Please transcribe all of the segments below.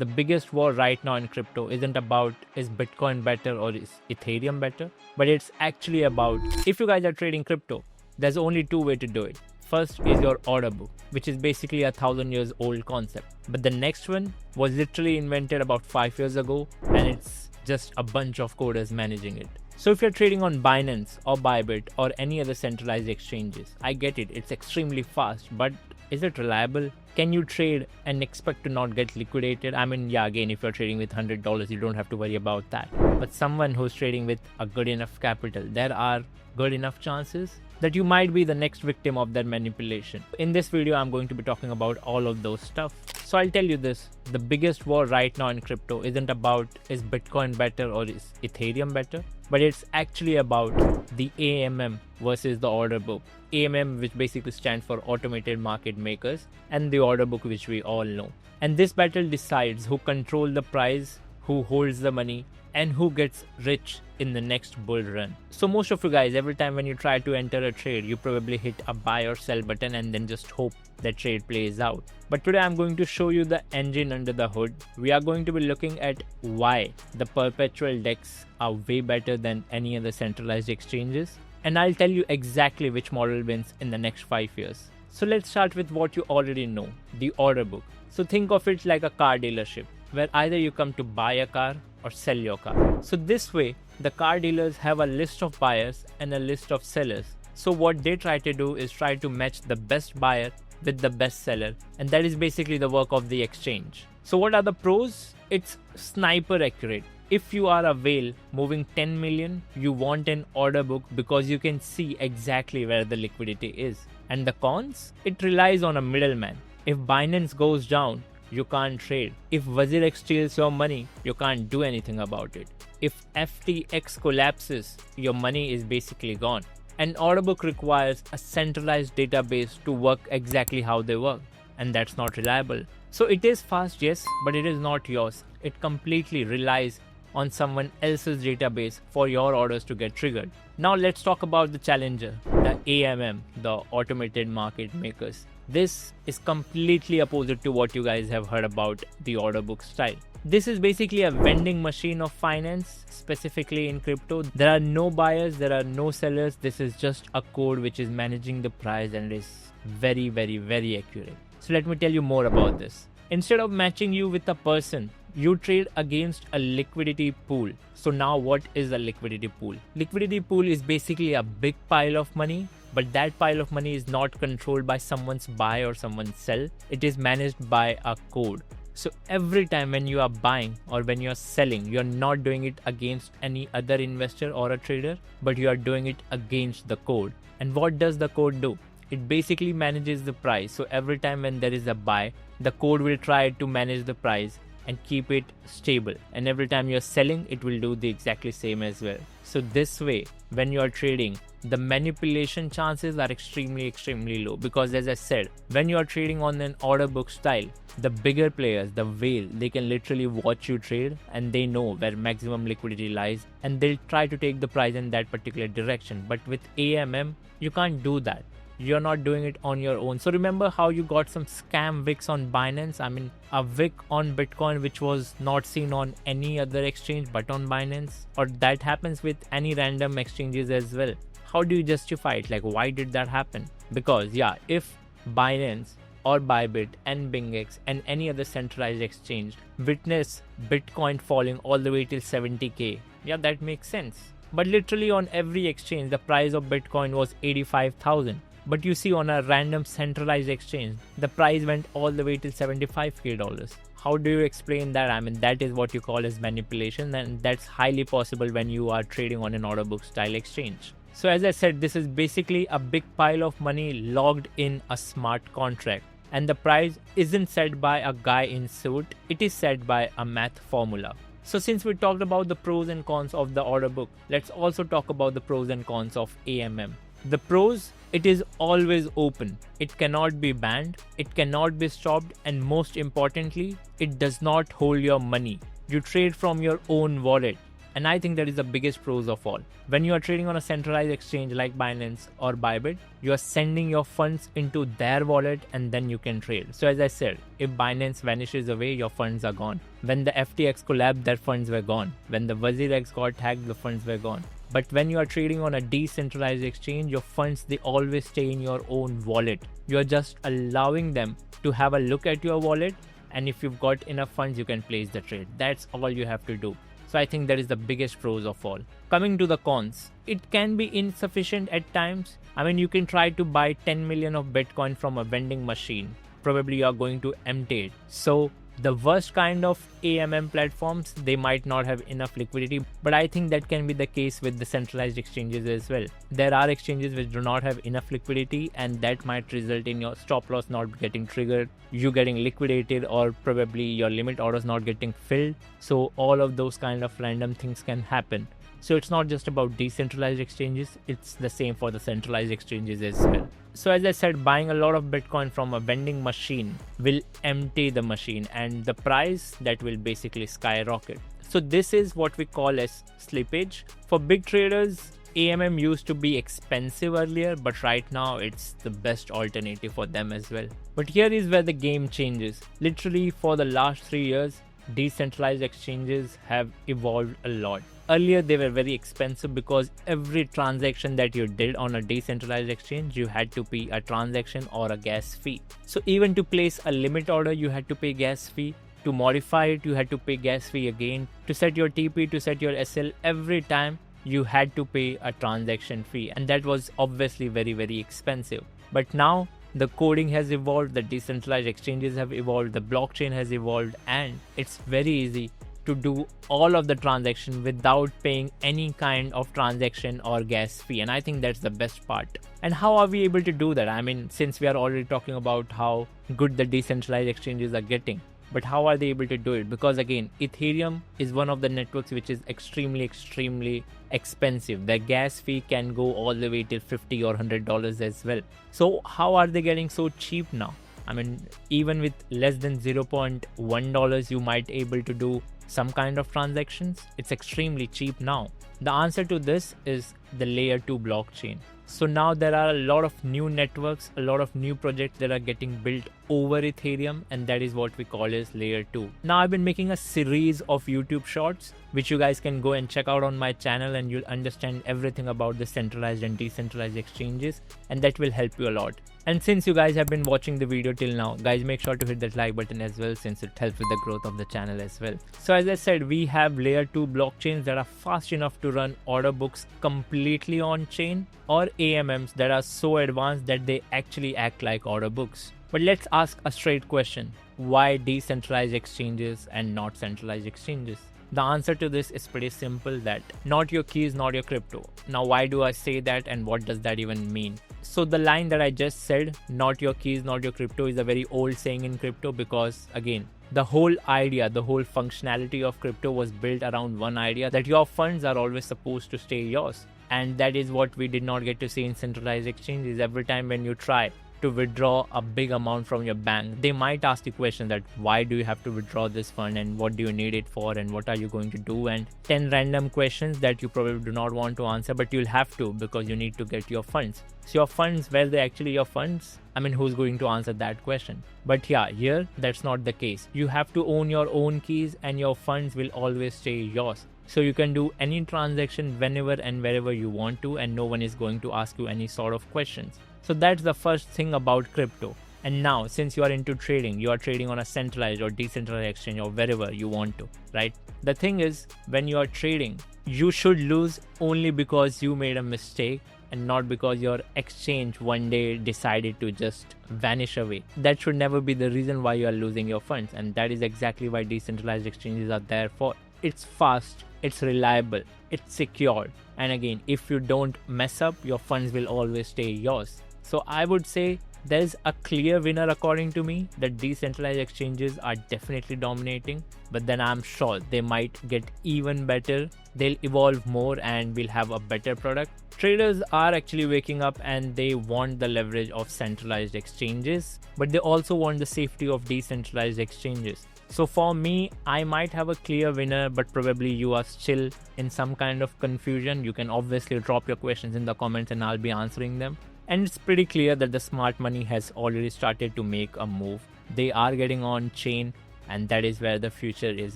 the biggest war right now in crypto isn't about is Bitcoin better or is Ethereum better, but it's actually about if you guys are trading crypto, there's only two ways to do it. First is your order book, which is basically 1,000 years old concept. But the next one was literally invented about 5 years ago, and it's just a bunch of coders managing it. So if you're trading on Binance or Bybit or any other centralized exchanges, I get it, it's extremely fast, but is it reliable? Can you trade and expect to not get liquidated? I mean, yeah, again, if you're trading with $100, you don't have to worry about that. But someone who's trading with a good enough capital, there are good enough chances that you might be the next victim of that manipulation. In this video, I'm going to be talking about all of those stuff. So I'll tell you this, the biggest war right now in crypto isn't about is Bitcoin better or is Ethereum better, but it's actually about the AMM versus the order book. AMM, which basically stands for automated market makers, and the order book, which we all know. And this battle decides who controls the price, who holds the money, and who gets rich in the next bull run. So most of you guys, every time when you try to enter a trade, you probably hit a buy or sell button and then just hope that trade plays out. But today I'm going to show you the engine under the hood. We are going to be looking at why the perpetual DEX are way better than any other centralized exchanges. And I'll tell you exactly which model wins in the next 5 years. So let's start with what you already know, the order book. So think of it like a car dealership, where either you come to buy a car or sell your car. So this way, the car dealers have a list of buyers and a list of sellers. So what they try to do is try to match the best buyer with the best seller. And that is basically the work of the exchange. So what are the pros? It's sniper accurate. If you are a whale moving 10 million, you want an order book because you can see exactly where the liquidity is. And the cons? It relies on a middleman. If Binance goes down, you can't trade. If WazirX steals your money, you can't do anything about it. If FTX collapses, your money is basically gone. An order book requires a centralized database to work exactly how they work, and that's not reliable. So it is fast, yes, but it is not yours. It completely relies on someone else's database for your orders to get triggered. Now let's talk about the challenger, the AMM, the automated market makers. This is completely opposite to what you guys have heard about the order book style. This is basically a vending machine of finance, specifically in crypto. There are no buyers, there are no sellers. This is just a code which is managing the price, and it is very, very, very accurate. So let me tell you more about this. Instead of matching you with a person, you trade against a liquidity pool. So now what is a liquidity pool? Liquidity pool is basically a big pile of money, but that pile of money is not controlled by someone's buy or someone's sell. It is managed by a code. So every time when you are buying or when you're selling, you're not doing it against any other investor or a trader, but you are doing it against the code. And what does the code do? It basically manages the price. So every time when there is a buy, the code will try to manage the price and keep it stable. And every time you're selling, it will do the exactly same as well. So this way, when you're trading, the manipulation chances are extremely low, because as I said, when you're trading on an order book style, the bigger players, the whale, they can literally watch you trade and they know where maximum liquidity lies and they'll try to take the price in that particular direction. But with AMM, you can't do that. You're not doing it on your own. So remember how you got some scam wicks on Binance? I mean, a wick on Bitcoin which was not seen on any other exchange but on Binance? Or that happens with any random exchanges as well. How do you justify it? Like, why did that happen? Because yeah, if Binance or Bybit and BingX and any other centralized exchange witness Bitcoin falling all the way till 70k, yeah, that makes sense. But literally on every exchange, the price of Bitcoin was 85,000. But you see on a random centralized exchange, the price went all the way till $75k. How do you explain that? I mean, that is what you call as manipulation, and that's highly possible when you are trading on an order book style exchange. So as I said, this is basically a big pile of money logged in a smart contract. And the price isn't set by a guy in suit, it is set by a math formula. So since we talked about the pros and cons of the order book, let's also talk about the pros and cons of AMM. The pros, it is always open. It cannot be banned, it cannot be stopped, and most importantly, it does not hold your money. You trade from your own wallet. And I think that is the biggest pros of all. When you are trading on a centralized exchange like Binance or Bybit, you are sending your funds into their wallet and then you can trade. So as I said, if Binance vanishes away, your funds are gone. When the FTX collapsed, their funds were gone. When the WazirX got hacked, the funds were gone. But when you are trading on a decentralized exchange, your funds, they always stay in your own wallet. You are just allowing them to have a look at your wallet, and if you've got enough funds, you can place the trade. That's all you have to do. So I think that is the biggest pros of all. Coming to the cons, it can be insufficient at times. I mean, you can try to buy 10 million of Bitcoin from a vending machine. Probably you are going to empty it. So the worst kind of AMM platforms, they might not have enough liquidity, but I think that can be the case with the centralized exchanges as well. There are exchanges which do not have enough liquidity, and that might result in your stop loss not getting triggered, you getting liquidated, or probably your limit orders not getting filled. So all of those kind of random things can happen. So it's not just about decentralized exchanges, it's the same for the centralized exchanges as well. So as I said, buying a lot of Bitcoin from a vending machine will empty the machine, and the price, that will basically skyrocket. So this is what we call as slippage. For big traders, AMM used to be expensive earlier, but right now it's the best alternative for them as well. But here is where the game changes. Literally for the last 3 years, decentralized exchanges have evolved a lot. Earlier, they were very expensive because every transaction that you did on a decentralized exchange, you had to pay a transaction or a gas fee. So even to place a limit order, you had to pay gas fee. To modify it, you had to pay gas fee again. To set your TP, to set your SL, every time you had to pay a transaction fee. And that was obviously very, very expensive. But now, the coding has evolved, the decentralized exchanges have evolved, the blockchain has evolved, and it's very easy to do all of the transaction without paying any kind of transaction or gas fee. And I think that's the best part. And how are we able to do that? I mean, since we are already talking about how good the decentralized exchanges are getting, but how are they able to do it? Because again, Ethereum is one of the networks which is extremely expensive. The gas fee can go all the way till $50 or $100 as well. So how are they getting so cheap now? I mean, even with less than $0.1, you might able to do some kind of transactions. It's extremely cheap now. The answer to this is the layer 2 blockchain. So now there are a lot of new networks, a lot of new projects that are getting built over Ethereum, and that is what we call as layer 2. Now I've been making a series of YouTube shorts which you guys can go and check out on my channel, and you'll understand everything about the centralized and decentralized exchanges, and that will help you a lot. And since you guys have been watching the video till now, guys, make sure to hit that like button as well, since it helps with the growth of the channel as well. So as I said, we have layer 2 blockchains that are fast enough to run order books completely on chain, or AMMs that are so advanced that they actually act like order books. But let's ask a straight question. Why decentralized exchanges and not centralized exchanges? The answer to this is pretty simple, that not your keys, not your crypto. Now, why do I say that, and what does that even mean? So the line that I just said, not your keys, not your crypto, is a very old saying in crypto, because again, the whole idea, the whole functionality of crypto was built around one idea, that your funds are always supposed to stay yours. And that is what we did not get to see in centralized exchanges. Every time when you try to withdraw a big amount from your bank, they might ask the question that why do you have to withdraw this fund, and what do you need it for, and what are you going to do, and 10 random questions that you probably do not want to answer, but you'll have to, because you need to get your funds. So your funds, were they actually your funds? I mean, who's going to answer that question? But yeah, here that's not the case. You have to own your own keys, and your funds will always stay yours. So you can do any transaction whenever and wherever you want to, and no one is going to ask you any sort of questions. So that's the first thing about crypto. And now, since you are into trading, you are trading on a centralized or decentralized exchange or wherever you want to, right? The thing is, when you are trading, you should lose only because you made a mistake, and not because your exchange one day decided to just vanish away. That should never be the reason why you are losing your funds. And that is exactly why decentralized exchanges are there for. It's fast, it's reliable, it's secure. And again, if you don't mess up, your funds will always stay yours. So I would say there's a clear winner according to me, that decentralized exchanges are definitely dominating, but then I'm sure they might get even better. They'll evolve more and we'll have a better product. Traders are actually waking up, and they want the leverage of centralized exchanges, but they also want the safety of decentralized exchanges. So for me, I might have a clear winner, but probably you are still in some kind of confusion. You can obviously drop your questions in the comments and I'll be answering them. And it's pretty clear that the smart money has already started to make a move. They are getting on chain, and that is where the future is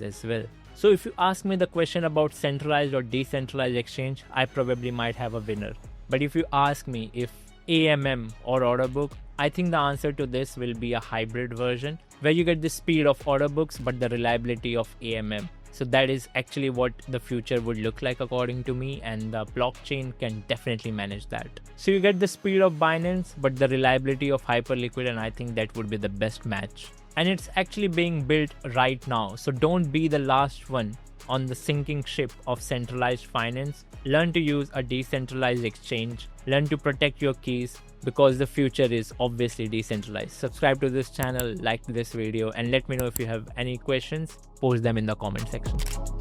as well. So if you ask me the question about centralized or decentralized exchange, I probably might have a winner. But if you ask me if AMM or Orderbook, I think the answer to this will be a hybrid version where you get the speed of order books but the reliability of AMM. So that is actually what the future would look like according to me, and the blockchain can definitely manage that. So you get the speed of Binance but the reliability of Hyperliquid, and I think that would be the best match. And it's actually being built right now. So don't be the last one on the sinking ship of centralized finance. Learn to use a decentralized exchange. Learn to protect your keys, because the future is obviously decentralized. Subscribe to this channel, like this video, and let me know if you have any questions. Post them in the comment section.